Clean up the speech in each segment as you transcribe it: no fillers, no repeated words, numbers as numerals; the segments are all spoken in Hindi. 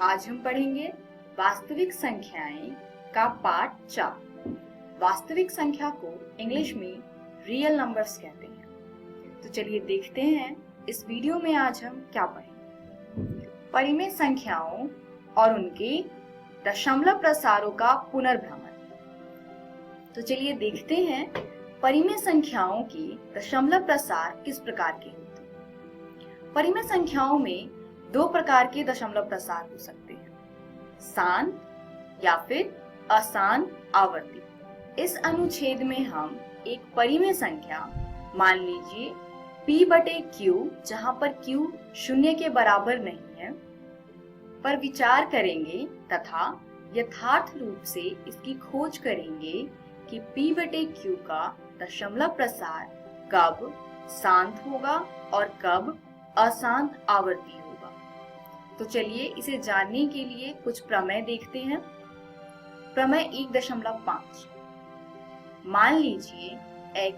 आज हम पढ़ेंगे वास्तविक संख्याएं का पाठ 4। वास्तविक संख्या को इंग्लिश में रियल नंबर्स कहते हैं। तो चलिए देखते हैं इस वीडियो में आज हम क्या पढ़ेंगे। परिमेय संख्याओं और उनके दशमलव प्रसारों का पुनर्भ्रमण। तो चलिए देखते हैं परिमेय संख्याओं के दशमलव प्रसार किस प्रकार के होते हैं। परिमेय संख्याओं में दो प्रकार के दशमलव प्रसार हो सकते हैं, शांत या फिर अशांत आवर्ती। इस अनुच्छेद में हम एक परिमेय संख्या, मान लीजिए p/q, जहां पर q शून्य के बराबर नहीं है, पर विचार करेंगे तथा यथार्थ रूप से इसकी खोज करेंगे कि p/q का दशमलव प्रसार कब शांत होगा और कब अशांत आवर्ती होगा। तो चलिए इसे जानने के लिए कुछ प्रमेय देखते हैं। प्रमेय 1.5। मान लीजिए x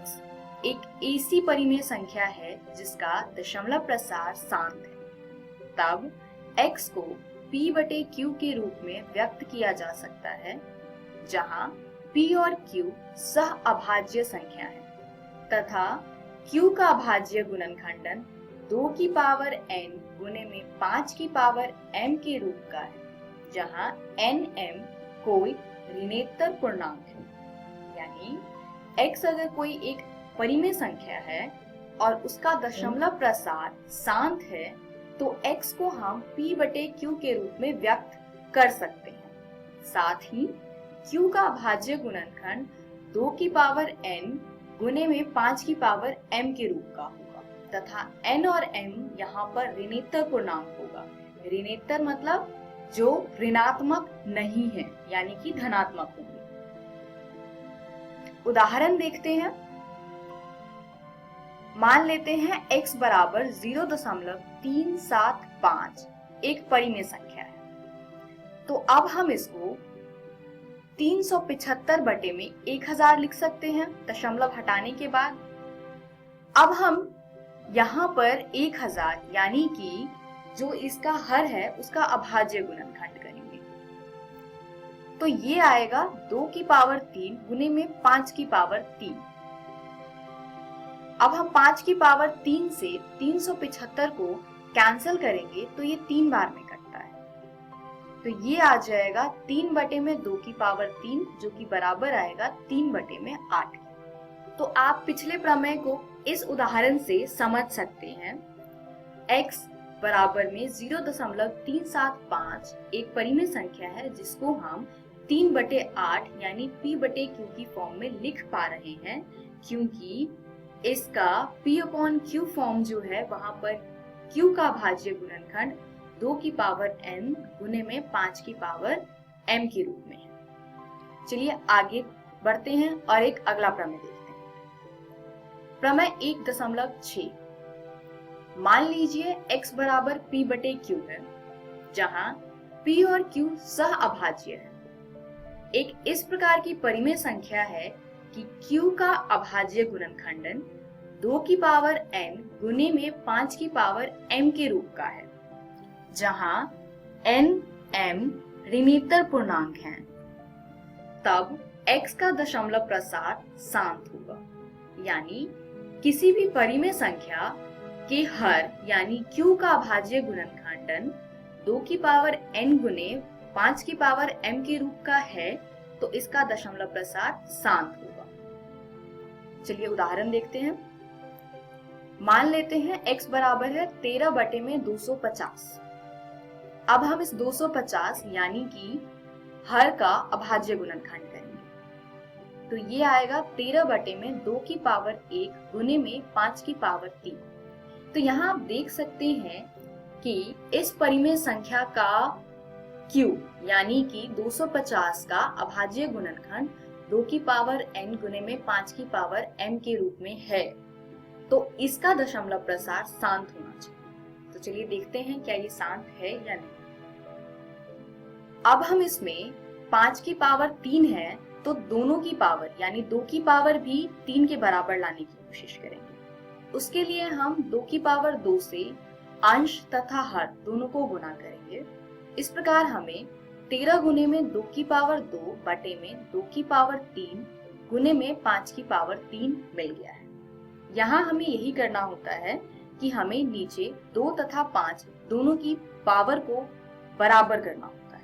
एक ऐसी परिमेय संख्या है जिसका दशमलव प्रसार शांत है, तब x को p/q के रूप में व्यक्त किया जा सकता है, जहां p और q सह अभाज्य संख्या है तथा q का अभाज्य गुणनखंडन 2 की पावर n गुने में 5 की पावर m के रूप का है, जहां nm कोई ऋणेतर पूर्णांक है। यानी x अगर कोई एक परिमेय संख्या है और उसका दशमलव प्रसार शांत है, तो x को हम p/q के रूप में व्यक्त कर सकते हैं। साथ ही q का अभाज्य गुणनखंड 2 की पावर n गुने में 5 की पावर m के रूप का होगा तथा n और m यहाँ पर ऋणेतर पूर्णांक होगा। ऋणेतर मतलब जो ऋणात्मक नहीं है, यानी कि धनात्मक होंगे। उदाहरण देखते हैं। मान लेते हैं x बराबर 0.375 एक परिमेय संख्या है। तो अब हम इसको 375 बटे में 1000 लिख सकते हैं दशमलव हटाने के बाद। अब हम यहाँ पर 1000 यानी कि जो इसका हर है उसका अभाज्य गुणनखंड करेंगे। तो ये आएगा 2 की पावर 3 गुने में 5 की पावर 3। अब हम 5 की पावर 3 से 375 को कैंसिल करेंगे तो ये 3 बार में कटता है। तो ये आ जाएगा 3 बटे में 2 की पावर 3, जो कि बराबर आएगा 3 बटे में 8। तो आप पिछले प्रमेय को इस उदाहरण से समझ सकते हैं। x बराबर में 0.375 एक परिमेय संख्या है जिसको हम 3/8 यानी p/q की फॉर्म में लिख पा रहे हैं, क्योंकि इसका p/q फॉर्म जो है वहां पर q का भाज्य गुणनखंड 2 की पावर n गुने में 5 की पावर m के रूप में है। चलिए आगे बढ़ते हैं और एक अगला प्रमेय देखते हैं। प्रमेय 1.6। मान लीजिए x बराबर p/q है, जहां p और q सह अभाज्य है। एक इस प्रकार की परिमेय संख्या है कि q का अभाज्य गुणनखंडन 2 की पावर n गुने में 5 की पावर m के रूप का है, जहां n m ऋणेतर पूर्णांक हैं। तब x का दशमलव प्रसार शांत होगा। यानी किसी भी परिमेय संख्या के हर यानी q का अभाज्य गुणनखंडन 2 की पावर n गुने 5 की पावर m के रूप का है, तो इसका दशमलव प्रसार शांत होगा। चलिए उदाहरण देखते हैं। मान लेते हैं x बराबर है 13 बटे में 250। अब हम इस 250 यानी कि हर का अभाज्य गुणनखंड करेंगे। तो ये आएगा 13 बटे में 2 की पावर 1 गुने में 5 की पावर 3। तो यहाँ आप देख सकते हैं कि इस परिमेय संख्या का q यानी कि 250 का अभाज्य गुणनखंड 2 की पावर n गुने में 5 की पावर m के रूप में है, तो इसका दशमलव प्रसार शांत होना चाहिए। तो चलिए देखते हैं क्या ये शांत है या नहीं। अब हम इसमें 5 की पावर 3 है, तो दोनों की पावर यानी 2 की पावर भी 3 के बराबर लाने की कोशिश करेंगे। उसके लिए हम 2 की पावर 2 से अंश तथा हर दोनों को गुणा करेंगे। इस प्रकार हमें 13 गुने में 2 की पावर 2 बटे में 2 की पावर 3 गुने में 5 की पावर 3 मिल गया है। यहाँ हमें यही करना होता है कि हमें नीचे 2 तथा 5 दोनों की पावर को बराबर करना होता है।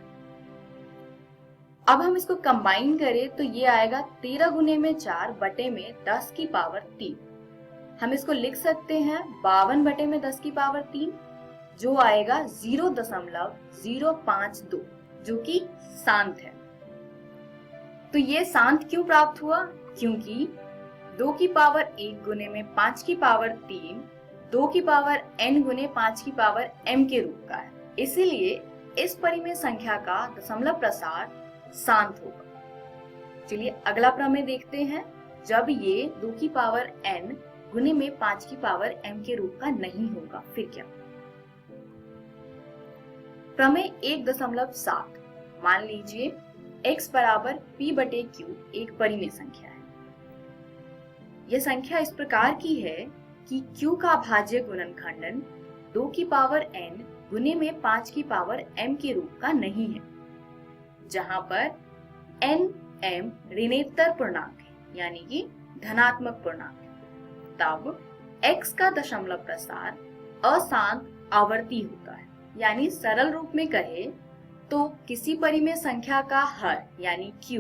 अब हम इसको कंबाइन करें तो ये आएगा 13 गुने में 4 बटे में 10 की पावर 3। हम इसको लिख सकते हैं 52 बटे में 10 की पावर 3, जो आएगा 0.052, जो कि शांत है। तो ये शांत क्यों प्राप्त हुआ? क्योंकि 2 की पावर 1 गुने में 5 की पावर 3 2 की पावर n गुने 5 की पावर m के रूप का है, इसीलिए इस परिमेय संख्या का दशमलव प्रसार शांत होगा। चलिए अगला प्रमेय देखते हैं। जब ये 2 की पावर n गुने में 5 की पावर m के रूप का नहीं होगा, फिर क्या? प्रमेय 1.7। मान लीजिए x बराबर p बटे q एक परिमेय संख्या है। यह संख्या इस प्रकार की है कि q का अभाज्य गुणनखंडन 2 की पावर n गुने में 5 की पावर m के रूप का नहीं है, जहां पर n m ऋणोत्तर पूर्णांक है, यानी कि धनात्मक पूर्णांक है। तब x का दशमलव प्रसार अशांत आवर्ती होता है। यानी सरल रूप में कहे तो किसी परिमेय संख्या का हर यानी q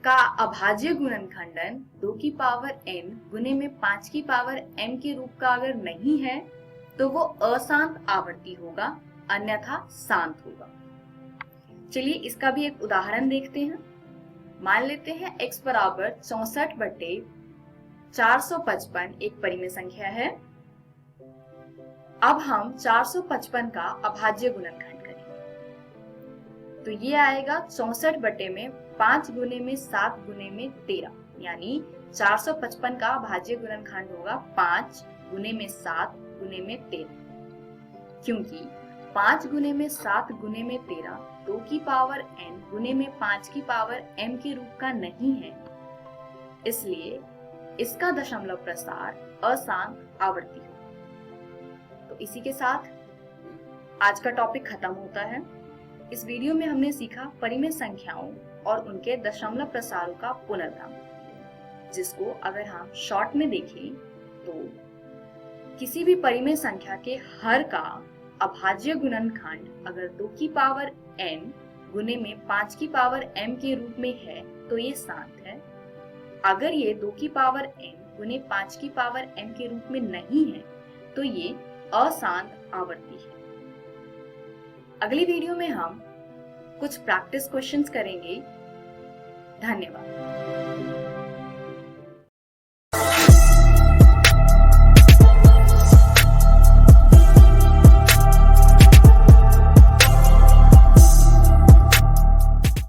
का अभाज्य गुणनखंडन 2 की पावर n गुने में 5 की पावर m के रूप का अगर नहीं है तो वो अशांत आवर्ती होगा, अन्यथा शांत होगा। चलिए इसका भी एक उदाहरण देखते हैं। मान लेते हैं x बराबर 64 बटे 455 एक परिमेय संख्या है। अब हम 455 का अभाज्य गुणनखंड करेंगे, तो ये आएगा 64 बटे में 5 गुने में 7 गुने में 13, यानी 455 का अभाज्य गुणनखंड होगा 5 गुने में 7 गुने में 13, क्योंकि 5 गुने में 7 गुने में 13 2 की पावर n गुने में 5 की पावर m के रूप का नहीं है, इसलिए इसका दशमलव प्रसार अशांत आवर्ती होगा। तो इसी के साथ आज का टॉपिक खत्म होता है। इस वीडियो में हमने सीखा परिमेय संख्याओं और उनके दशमलव प्रसारों का पुनर्क्रम, जिसको अगर हम शॉर्ट में देखें तो किसी भी परिमेय संख्या के हर का अभाज्य गुणनखंड अगर 2 की पावर n गुने में 5 की पावर m के रूप में है तो ये शांत है। अगर ये 2 की पावर n गुने 5 की पावर m के रूप में नहीं है तो ये अशांत आवर्ती है। अगली वीडियो में हम कुछ प्रैक्टिस क्वेश्चंस करेंगे। धन्यवाद।